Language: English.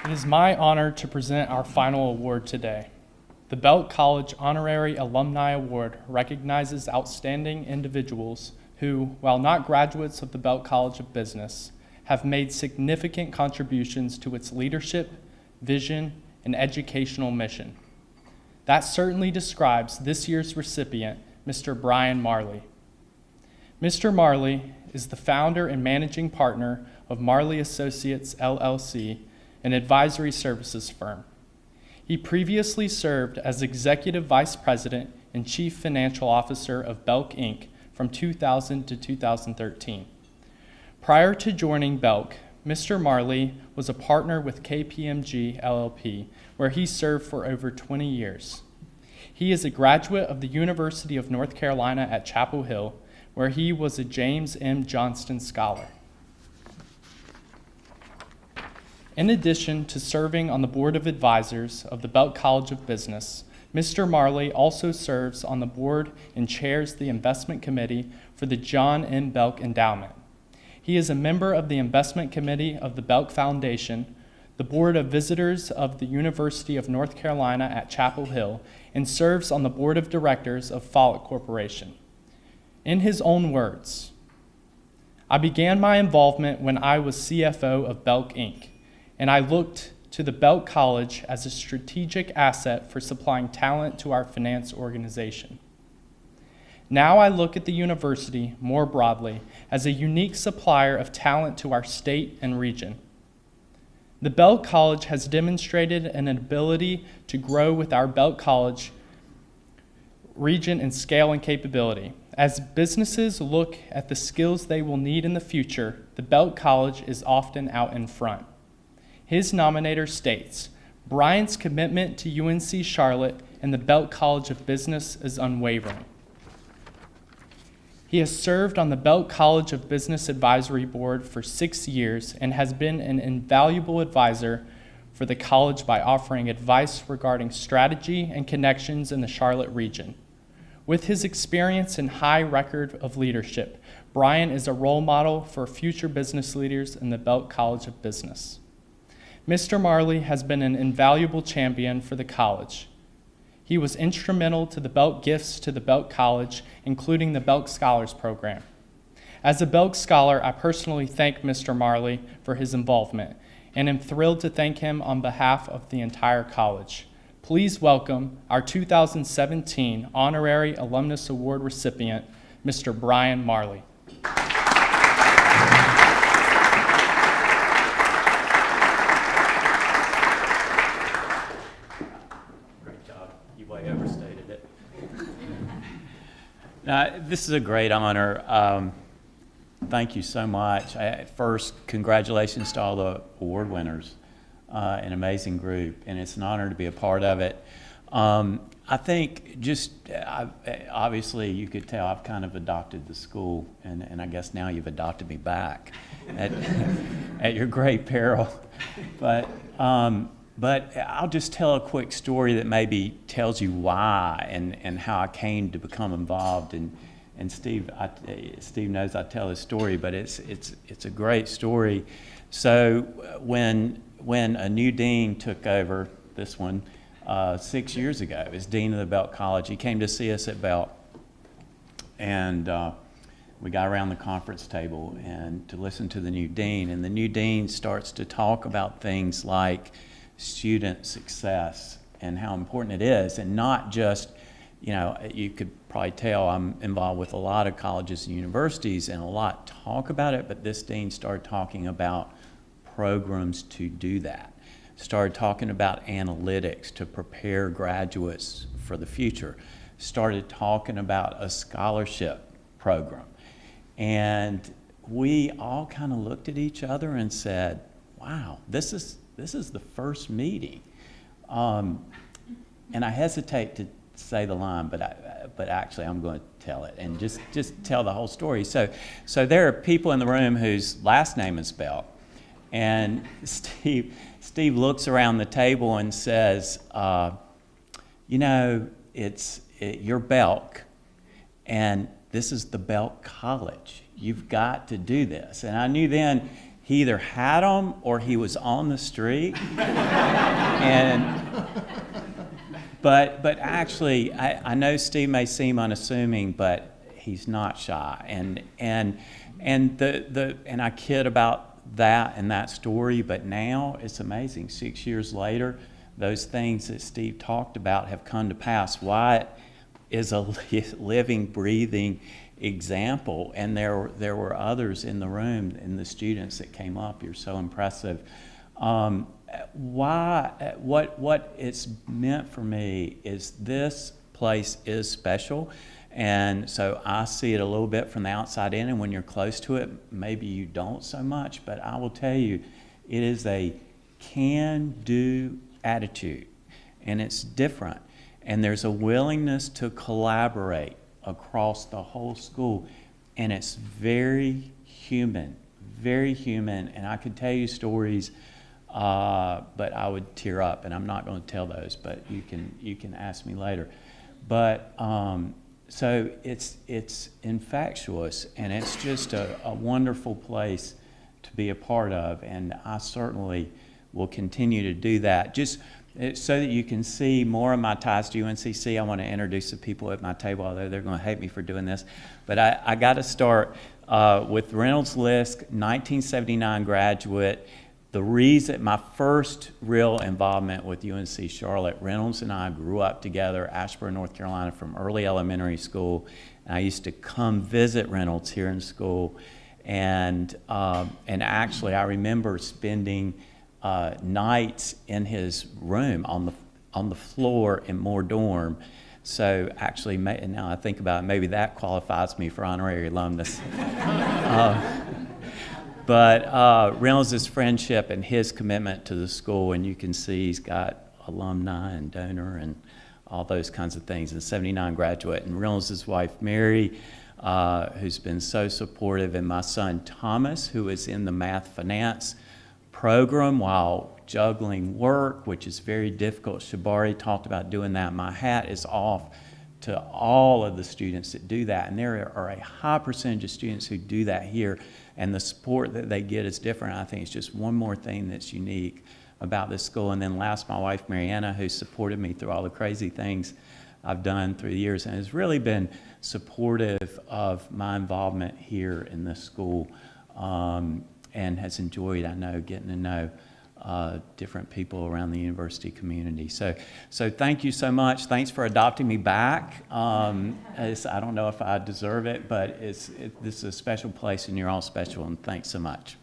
It is my honor to present our final award today. The Belk College Honorary Alumni Award recognizes outstanding individuals who, while not graduates of the Belk College of Business, have made significant contributions to its leadership, vision, and educational mission. That certainly describes this year's recipient, Mr. Brian Marley. Mr. Marley is the founder and managing partner of Marley Associates LLC, an advisory services firm. He previously served as Executive Vice President and Chief Financial Officer of Belk, Inc. from 2000 to 2013. Prior to joining Belk, Mr. Marley was a partner with KPMG LLP, where he served for over 20 years. He is a graduate of the University of North Carolina at Chapel Hill, where he was a James M. Johnston Scholar. In addition to serving on the Board of Advisors of the Belk College of Business, Mr. Marley also serves on the board and chairs the investment committee for the John M. Belk Endowment. He is a member of the investment committee of the Belk Foundation, the Board of Visitors of the University of North Carolina at Chapel Hill, and serves on the board of directors of Follett Corporation. In his own words, "I began my involvement when I was CFO of Belk, Inc., and I looked to the Belk College as a strategic asset for supplying talent to our finance organization. Now I look at the university more broadly as a unique supplier of talent to our state and region. The Belk College has demonstrated an ability to grow with our Belk College region in scale and capability. As businesses look at the skills they will need in the future, the Belk College is often out in front." His nominator states, "Brian's commitment to UNC Charlotte and the Belk College of Business is unwavering. He has served on the Belk College of Business Advisory Board for 6 years and has been an invaluable advisor for the college by offering advice regarding strategy and connections in the Charlotte region. With his experience and high record of leadership, Brian is a role model for future business leaders in the Belk College of Business. Mr. Marley has been an invaluable champion for the college. He was instrumental to the Belk gifts to the Belk College, including the Belk Scholars Program. As a Belk Scholar, I personally thank Mr. Marley for his involvement and am thrilled to thank him on behalf of the entire college. Please welcome our 2017 Honorary Alumni Award recipient, Mr. Brian Marley." This is a great honor. Thank you so much. First, congratulations to all the award winners. An amazing group, and it's an honor to be a part of it. I think obviously you could tell I've kind of adopted the school, and I guess now you've adopted me back at your great peril. But I'll just tell a quick story that maybe tells you why and how I came to become involved. And Steve knows I tell his story, but it's a great story. So when a new dean took over this one 6 years ago as dean of the Belk College, he came to see us at Belk, and we got around the conference table and to listen to the new dean. And the new dean starts to talk about things like student success and how important it is, and not just, you could probably tell I'm involved with a lot of colleges and universities and a lot talk about it, but this dean started talking about programs to do that. Started talking about analytics to prepare graduates for the future. Started talking about a scholarship program. And we all kind of looked at each other and said, wow, this is the first meeting. And I hesitate to say the line, but actually I'm going to tell it and just tell the whole story. So there are people in the room whose last name is Belk, and Steve looks around the table and says, you're Belk, and this is the Belk College. You've got to do this. And I knew then he either had them or he was on the street. And but actually, I know Steve may seem unassuming, but he's not shy. And I kid about that and that story, but now it's amazing. 6 years later, those things that Steve talked about have come to pass. Wyatt is a living, breathing example, and there were others in the room, and the students that came up. You're so impressive. What it's meant for me is this place is special, and so I see it a little bit from the outside in, and when you're close to it, maybe you don't so much, but I will tell you, it is a can-do attitude, and it's different, and there's a willingness to collaborate across the whole school, and it's very human, and I could tell you stories, but I would tear up, and I'm not going to tell those, but you can ask me later. But so it's infectious, and it's just a wonderful place to be a part of, and I certainly will continue to do that. Just so that you can see more of my ties to UNCC, I want to introduce the people at my table, although they're going to hate me for doing this. But I got to start with Reynolds Lisk, 1979 graduate. The reason, my first real involvement with UNC Charlotte, Reynolds and I grew up together, Ashburn, North Carolina, from early elementary school. And I used to come visit Reynolds here in school. And actually, I remember spending nights in his room on the floor in Moore Dorm. So actually, now I think about it, maybe that qualifies me for honorary alumnus. But Reynolds' friendship and his commitment to the school, and you can see he's got alumni and donor and all those kinds of things, and 79 graduate. And Reynolds' wife, Mary, who's been so supportive, and my son, Thomas, who is in the math finance program while juggling work, which is very difficult. Shabari talked about doing that. My hat is off to all of the students that do that, and there are a high percentage of students who do that here, and the support that they get is different. I think it's just one more thing that's unique about this school. And then last, my wife, Mariana, who supported me through all the crazy things I've done through the years and has really been supportive of my involvement here in this school, and has enjoyed, I know, getting to know different people around the university community. So thank you so much. Thanks for adopting me back. I don't know if I deserve it, but this is a special place, and you're all special, and thanks so much.